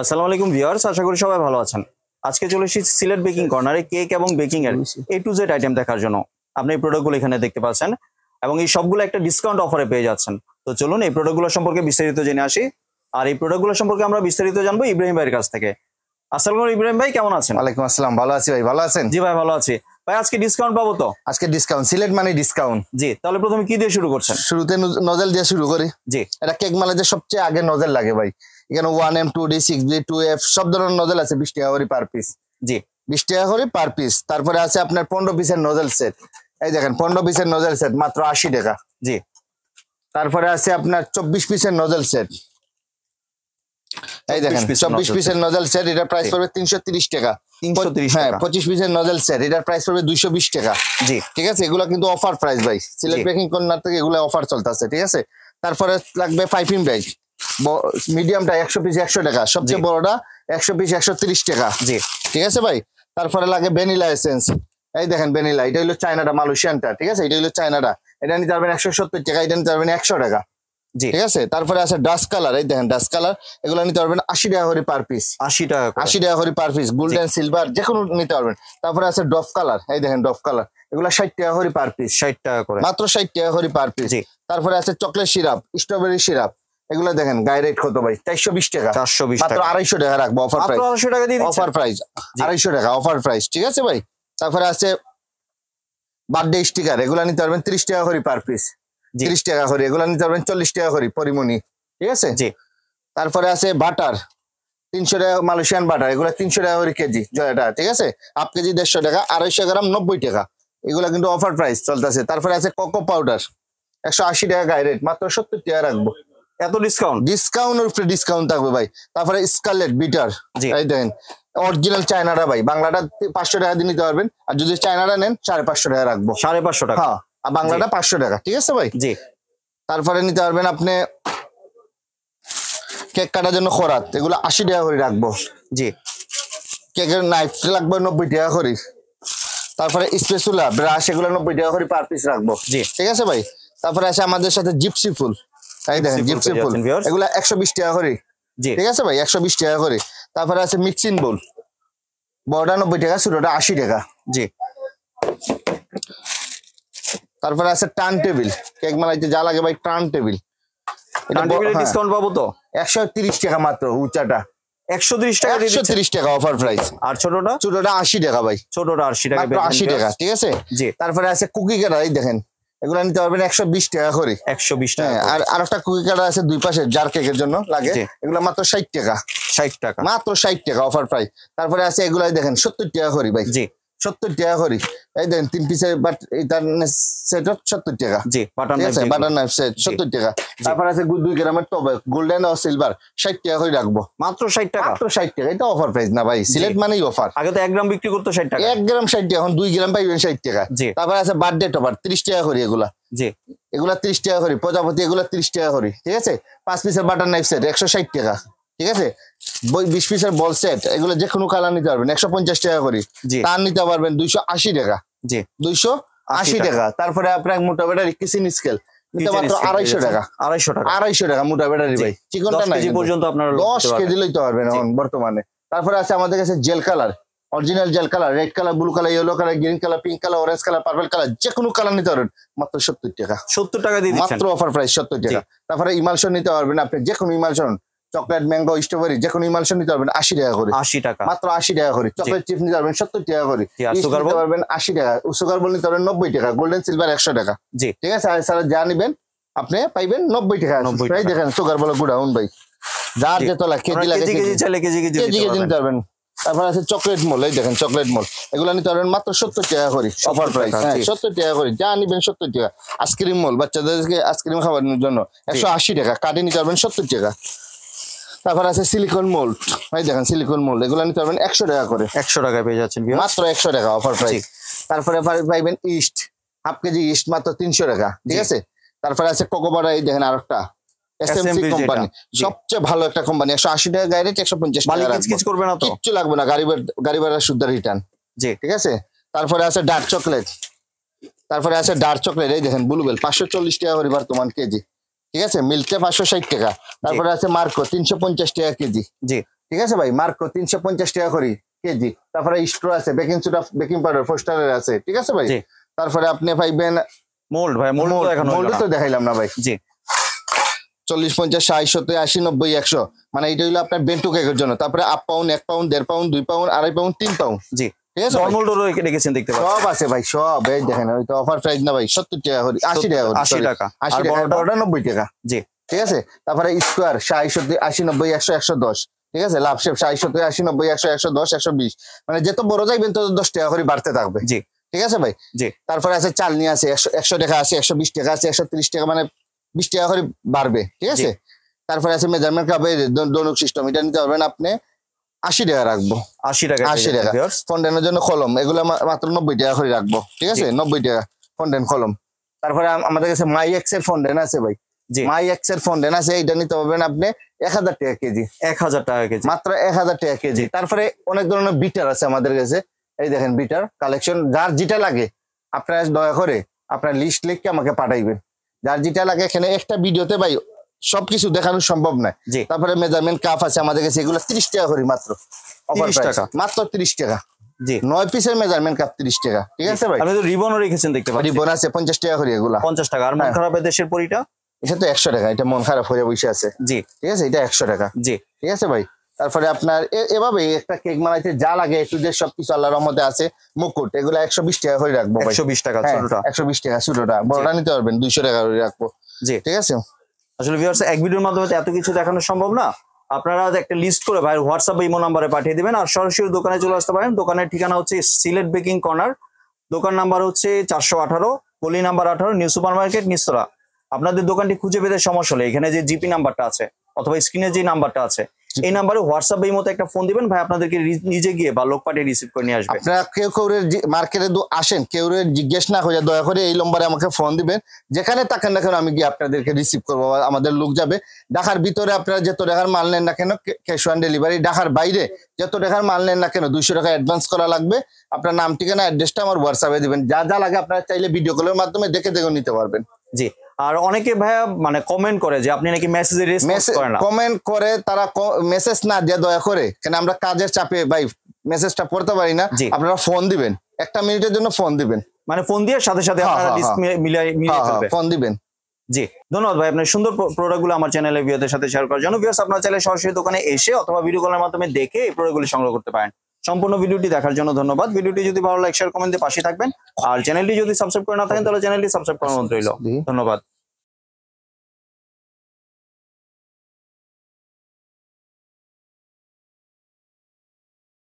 আসসালামু আলাইকুম ভিউয়ার্স, আশা করি সবাই ভালো আছেন। আজকে চলে এসেছি সিলেট বেকিং কর্নারে কেক এবং বেকিং এর A to Z আইটেম দেখার জন্য। আপনি এই প্রোডাক্টগুলো এখানে দেখতে পাচ্ছেন এবং এই সবগুলো একটা ডিসকাউন্ট অফারে পেয়ে যাচ্ছেন। তো চলুন এই প্রোডাক্টগুলো সম্পর্কে বিস্তারিত জেনে আসি। আর এই প্রোডাক্টগুলো সম্পর্কে আমরা বিস্তারিত জানবো ইব্রাহিম ভাইয়ের কাছ থেকে। আসসালামু আলাইকুম ইব্রাহিম ভাই, কেমন আছেন? ওয়ালাইকুম আসসালাম, ভালো আছি ভাই। ভালো আছেন? জি ভাই, ভালো আছি। ভাই আজকে ডিসকাউন্ট পাবো তো? আজকে ডিসকাউন্ট, সিলেট মানে ডিসকাউন্ট। জি, তাহলে প্রথমে কি দিয়ে শুরু করছেন? শুরুতে নজেল দিয়ে শুরু করি। জি, এটা কেক মালাজে সবচেয়ে আগে নজেল লাগে ভাই। এখানে 1M 2D 6B 2F সব ধরনের নজেল আছে। 20 টাকা করে পার পিস। জি, 20 টাকা করে পার পিস। তারপরে আছে আপনার 15 পিসের নজেল সেট। এই দেখেন 15 পিসের নজেল সেট মাত্র 80 টাকা। জি। তারপরে আছে আপনার 24 পিসের নজেল সেট। এই দেখেন 24 পিসের নজেল সেট, এটার প্রাইস পড়বে 330 টাকা। 330 হ্যাঁ, টাকা। 25 পিসের নজেল সেট, এটার প্রাইস পড়বে 220 টাকা। জি, ঠিক আছে, এগুলো কিন্তু অফার প্রাইস ভাই। সিলেট জি। বেকিং কর্নার থেকে এগুলো অফার চলতেছে। ঠিক আছে, তারপরে লাগবে 5 ইন ব্যাগ। মিডিয়ামটা 100 পিস 100 টাকা, সবচেয়ে জি। বড়টা 100 পিস 130 টাকা। জি, ঠিক আছে ভাই। তারপরে লাগে ভ্যানিলা এসেন্স। এই দেখেন ভ্যানিলা, এটা হলো চায়নাটা, মালয়েশিয়ানটা। ঠিক আছে, এটা হলো চায়নাটা। এটা নিতে পারবেন 170 টাকা, এটা নিতে পারবেন 100 টাকা। জি। ঠিক আছে, তারপরে আছে ডাস্ট কালার। এই দেখেন ডাস্ট কালার, এগুলো নিতে পারবেন 80 টাকা করে পার পিস। 80 টাকা করে। 80 টাকা করে পার পিস, গোল্ডেন সিলভার যে কোনো নিতে পারবেন। তারপরে আছে ডফ কালার। এই দেখেন ডফ কালার, এগুলো 60 টাকা করে পার পিস। 60 টাকা করে। মাত্র 60 টাকা করে পার পিস। জি। তারপরে আছে চকলেট সিরাপ, স্ট্রবেরি সিরাপ। এগুলো দেখেন গায়ে রেট কত ভাই? 420 টাকা। 420 মাত্র টাকা। 250 টাকা রাখবো অফার মাত্র প্রাইস। 250 টাকা দিয়ে দিচ্ছেন? অফার প্রাইস জি। 250 টাকা অফার প্রাইস। ঠিক আছে ভাই। তারপরে আছে বার্থডে স্টিকার, এগুলো নিতে পারবেন 30 টাকা করে পার পিস। জি। 30 টাকা করে, এগুলো নিতে পারবেন 40 টাকা করে পরিমণি। ঠিক আছে। জি। তারপরে আছে বাটার 300 টাকা, মালয়েশিয়ান বাটার, এগুলো 300 টাকা করে কেজি জয়টা। ঠিক আছে, হাফ কেজি 150 টাকা, 250 গ্রাম 90 টাকা। এগুলা কিন্তু অফার প্রাইস চলতেছে। তারপরে আছে কোকো পাউডার 180 টাকা গায়ে রেট, মাত্র 70 টাকা রাখবো। এত ডিসকাউন্ট? ডিসকাউন্টের উপরে ডিসকাউন্ট থাকবে ভাই। তারপরে স্কারলেট বিটার, জি। এই দেখেন অরিজিনাল চায়নাটা ভাই। বাংলাটা 500 টাকা দিয়ে নিতে পারবেন, আর যদি চায়নাটা নেন 550 টাকা রাখবো। 550 টাকা। হ্যাঁ, আর বাংলাটা 500 টাকা। ঠিক আছে ভাই। জি। তারপরে নিতে পারবেন আপনি কেক কাটার জন্য খরাত, এগুলো 80 টাকা করে রাখবো। জি। কেকের নাইফ লাগবে 90 টাকা করে। তারপরে স্পেসুলা ব্রাশ, এগুলো 90 টাকা করে পার পিস রাখবো। জি। ঠিক আছে ভাই। তারপরে আছে আমাদের সাথে জিপসি ফুল। এই দেখেন জিপসি ফুল জিপসি পেয়ে ফুল, যাচ্ছেন viewers। এগুলো 120 টাকা করে। জি। ঠিক আছে ভাই, 120 টাকা করে। তারপরে আছে মিক্সিং বোল, বড়টা 90 টাকা, ছোটটা 80 টাকা। জি। তারপরে আছে টার্ন টেবিল, কেক মালাইতে যা লাগে ভাই টার্ন টেবিল। এটা টেবিলে ডিসকাউন্ট পাবো তো? 130 টাকা মাত্র উচ্চাটা। 130 টাকা দিয়ে দিচ্ছেন? 130 টাকা অফার প্রাইস। আর ছোটটা? ছোটটা 80 টাকা ভাই। ছোটটা 80 টাকা মাত্র 80 টাকা। ঠিক আছে। জি। তারপরে আছে কুকি কাটার, এই দেখেন এগুলো নিতে পারবেন 120 টাকা করে। 120 টাকা হ্যাঁ, করে। আর একটা কুকি কাটার আছে দুই পাশে, জার কেকের জন্য লাগে। জি। এগুলো মাত্র 60 টাকা। 60 টাকা। মাত্র 60 টাকা অফার প্রাইস। তারপরে আছে এগুলাই দেখেন 70 টাকা করে ভাই। জি। 70 টাকা করে। এই দেখেন 3 পিসের বাট এটার সেট 70 টাকা। জি, বাটার ঠিক নাইফ আছে, বাটার নাইফ সেট 70 টাকা। তারপরে আছে 2 গ্রামের টবে গোল্ডেন ও সিলভার 60 টাকা করে রাখবো। মাত্র 60 টাকা। মাত্র 60 টাকা, এটা অফার প্রাইস না ভাই, সিলেট মানেই অফার। আগে তো 1 গ্রাম বিক্রি করতে 60 টাকা। 1 গ্রাম 60 টাকা, এখন 2 গ্রাম পাইবেন 60 টাকা। জি। তারপরে আছে বার্থডে টপার 30 টাকা করে, এগুলা জি। এগুলা 30 টাকা করে। প্রজাপতি এগুলা 30 টাকা করে। ঠিক আছে। 5 পিসের বাটার নাইফ সেট 160 টাকা। ঠিক আছে। 20 পিসের বল সেট, এগুলো যে কোনো কালার নিতে পারবেন 150 টাকা করে। জি। তার নিতে পারবেন 280 টাকা। জি। 280 টাকা। তারপরে আপনার মোটা ব্যাটারি কিচেন স্কেল নিতে মাত্র 250 টাকা। 250 টাকা। 250 টাকা মোটা ব্যাটারি ভাই। চিকনটা 10 নাই কেজি পর্যন্ত আপনারা 10 কেজি লইতে পারবেন এখন বর্তমানে। তারপরে আছে আমাদের কাছে jail colour, original jail colour, red colour, blue colour, yellow colour, green colour, pink colour, orange colour, purple colour, যে কোনো কালার নিতে পারবেন মাত্র 70 টাকা। 70 টাকা দিয়ে দিচ্ছেন? মাত্র অফার প্রাইস 70 টাকা। তারপরে ইমালশন নিতে পারবেন আপনি, যে কোনো ইমালশন, চকলেট, ম্যাঙ্গো, স্ট্রবেরি, যে কোনো ইমালশন নিতে পারবেন 80 টাকা করে। 80 টাকা। মাত্র 80 টাকা করে। চকলেট চিপস নিতে পারবেন 70 টাকা করে। আর ইস্ট সুগার নিতে বল? পারবেন 80 টাকা। সুগার বল নিতে পারবেন 90 টাকা। গোল্ডেন সিলভার 100 টাকা। জি। ঠিক আছে। আর স্যার যা নিবেন আপনি পাইবেন 90 টাকা। 90 প্রায় টাকা। দেখেন সুগার বল গুড়াউন ভাই, যার যে তোলা কেজি লাগে কেজি চাইলে কেজি কেজি নিতে পারবেন। তারপর আছে চকলেট মোল, এই দেখেন চকলেট মোল, এগুলো নিতে পারবেন মাত্র 70 টাকা করে অফার প্রাইস। হ্যাঁ, 70 টাকা করে, যা নিবেন 70 টাকা। আইসক্রিম মোল, বাচ্চাদেরকে আইসক্রিম খাওয়ানোর জন্য 180 টাকা। কাটি নিতে পারবেন 70 টাকা। তারপর আছে সিলিকন মোল্ড, এই দেখেন সিলিকন মোল্ড, এগুলো নিতে পারবেন 100 টাকা করে। 100 টাকায় পেয়ে যাচ্ছেন মাত্র 100 টাকা অফার প্রাইস। তারপরে পাইবেন ইস্ট, হাফ কেজি ইস্ট মাত্র 300 টাকা। ঠিক আছে। তারপরে আছে কোকোবারা, এই দেখেন আরেকটা এসএমসি কোম্পানি, সবচেয়ে ভালো একটা কোম্পানি। 180 টাকা গাড়ি, 150 টাকা। মালিক কিচকিচ করবে না তো? কিচ্ছু লাগবে না, গাড়ি ভাড়া শুদ্ধ রিটার্ন। জি। ঠিক আছে। তারপরে আছে ডার্ক চকলেট, তারপরে আছে ডার্ক চকলেট, এই দেখেন ব্লুবেল 540 টাকা করে বর্তমান কেজি। ঠিক আছে। মিল্কে 560 টাকা। তারপরে আছে মার্কো 350 টাকা কেজি। জি। ঠিক আছে ভাই, মার্কো 350 টাকা করে কেজি। তারপরে স্ট্রো আছে, বেকিং সোডা, বেকিং পাউডার ফোস্টারের আছে, ঠিক আছে ভাই। জি। তারপরে আপনি পাইবেন মোল্ড ভাই, মোল্ড তো এখন মোল্ড তো দেখাইলাম না ভাই। জি 40, 50, 60, 70, 80, 90, 100, মানে এটা হলো আপনার বেন্টু কেকের জন্য। তারপরে 1 pound, 1 pound, 1.5 pound, 2 pound, 2.5 pound, 3 pound, জি ঠিক আছে ভাই? নরমাল ডোরও রেখেছেন দেখতে পাচ্ছেন, সব আছে ভাই, সব। এই দেখেন, ওই তো অফার প্রাইস না ভাই, 70 টাকা করে, 80 টাকা করে, 80 টাকা। 80 আর টাকা, বড়টা? বড়টা 90 টাকা, জি ঠিক আছে। তারপরে স্কোয়ার 60, 70, 80, 90, 100, 110, ঠিক আছে। লাভ শেপ 60, 70, 80, 90, 100, 110, 120, মানে যত বড় যাইবেন তত 10 টাকা করে বাড়তে থাকবে, জি ঠিক আছে ভাই। জি তারপরে আছে চালনি আছে, 100 টাকা আছে, 120 টাকা আছে, 130 টাকা, মানে 20 টাকা করে বাড়বে, ঠিক আছে। তারপরে আছে মেজারমেন্ট কাপের দৈনিক সিস্টেম, এটা নিতে পারবেন আপনি 80 টাকা রাখবো, 80 টাকা 80 টাকা। ফন্ডেনের জন্য কলম, এগুলো মাত্র 90 টাকা করে রাখবো, ঠিক আছে, 90 টাকা ফন্ডেন কলম। তারপরে আমাদের কাছে মাই এক্স এর ফন্ডেন আছে ভাই, জি মাই এক্স এর ফন্ডেন আছে, এটা নিতে পারবেন আপনি 1000 টাকা কেজি, 1000 টাকা কেজি, মাত্র 1000 টাকা কেজি। তারপরে অনেক ধরনের বিটার আছে আমাদের কাছে, এই দেখেন বিটার কালেকশন, যার যেটা লাগে আপনারা দয়া করে আপনার লিস্ট লিখে আমাকে পাঠাইবেন, যার যেটা লাগে। এখানে একটা ভিডিওতে ভাই সবকিছু দেখানো সম্ভব নয়। জি তারপরে মেজারমেন্ট কাপ আছে আমাদের কাছে, এগুলো 30 টাকা করে মাত্র, 30 টাকা, মাত্র 30 টাকা, জি 9 পিসের মেজারমেন্ট কাপ 30 টাকা, ঠিক আছে ভাই। আপনি তো রিবনও রেখেছেন দেখতে পাচ্ছি, রিবন আছে 50 টাকা করে, এগুলা 50 টাকা। আর মন হ্যাঁ। খারাপের দেশের পরিটা? এটা তো 100 টাকা, এটা মন খারাপ হয়ে বসে আছে, জি ঠিক আছে, এটা 100 টাকা, জি ঠিক আছে ভাই। তারপরে আপনার এভাবে একটা কেক বানাইতে যা লাগে একটু যে সবকিছু আল্লাহর রহমতে আছে। মুকুট, এগুলো 120 টাকা করে রাখবো ভাই, 120 টাকা হ্যাঁ, ছোটটা, 120 টাকা ছোটটা, বড়টা নিতে পারবেন 200 টাকা করে রাখবো, জি। ঠিক আছে। আসলে ভিউয়ার্স এক ভিডিওর মাধ্যমে তো এত কিছু দেখানো সম্ভব না, আপনারা একটা লিস্ট করে ভাই হোয়াটসঅ্যাপ বা ইমো নাম্বারে পাঠিয়ে দিবেন, আর সরাসরি দোকানে চলে আসতে পারেন। দোকানের ঠিকানা হচ্ছে সিলেট বেকিং কর্নার, দোকান নাম্বার হচ্ছে 418, গলি নাম্বার 18, নিউ সুপার মার্কেট, নিস্তরা। আপনাদের দোকানটি খুঁজে পেতে সমস্যা হলে এখানে যে জিপি নাম্বারটা আছে অথবা স্ক্রিনে যে নাম্বারটা আছে, এই নাম্বারে হোয়াটসঅ্যাপ এই মতো একটা ফোন দিবেন, ভাই আপনাদেরকে নিজে গিয়ে বা লোক পাঠিয়ে রিসিভ করে নিয়ে আসবে। আপনারা কেউ মার্কেটে আসেন, কেউ জিজ্ঞেস না করে দয়া করে এই নম্বরে আমাকে ফোন দিবেন, যেখানে থাকেন না কেন আমি গিয়ে আপনাদেরকে রিসিভ করবো, আমাদের লোক যাবে। ঢাকার ভিতরে আপনারা যত টাকার মাল নেন না কেন ক্যাশ অন ডেলিভারি, ঢাকার বাইরে যত টাকার মাল নেন না কেন 200 টাকা অ্যাডভান্স করা লাগবে। আপনার নাম ঠিকানা অ্যাড্রেসটা আমার হোয়াটসঅ্যাপে দিবেন, যা যা লাগে আপনারা চাইলে ভিডিও কলের মাধ্যমে দেখে দেখে নিতে পারবেন। জি। আর অনেকে ভাইয়া মানে কমেন্ট করে যে আপনি নাকি মেসেজে রেসপন্স করেন না, কমেন্ট করে তারা মেসেজ না দিয়ে দয়া করে, কেন আমরা কাজের চাপে ভাই মেসেজটা পড়তে পারি না, জি। আপনারা ফোন দিবেন, 1 মিনিটের জন্য ফোন দিবেন, মানে ফোন দিয়ে সাথে সাথে আপনারা লিস্ট মিলিয়ে ফেলবে। ফোন দিবেন। জি ধন্যবাদ ভাই, আপনার সুন্দর প্রোডাক্টগুলো আমার চ্যানেলে ভিউয়ারদের সাথে শেয়ার করার জন্য। ভিউয়ার্স আপনারা চাইলে সরাসরি দোকানে এসে অথবা ভিডিও কলের মাধ্যমে দেখে এই প্রোডাক্টগুলো সংগ্রহ করতে পারেন। সম্পূর্ণ ভিডিওটি দেখার জন্য ধন্যবাদ। ভিডিওটি যদি ভালো লাগে শেয়ার কমেন্ট দিয়ে পাশে থাকবেন, আর চ্যানেলটি যদি সাবস্ক্রাইব করে না থাকেন তাহলে চ্যানেলটি সাবস্ক্রাইব করার অনুরোধ রইল। ধন্যবাদ।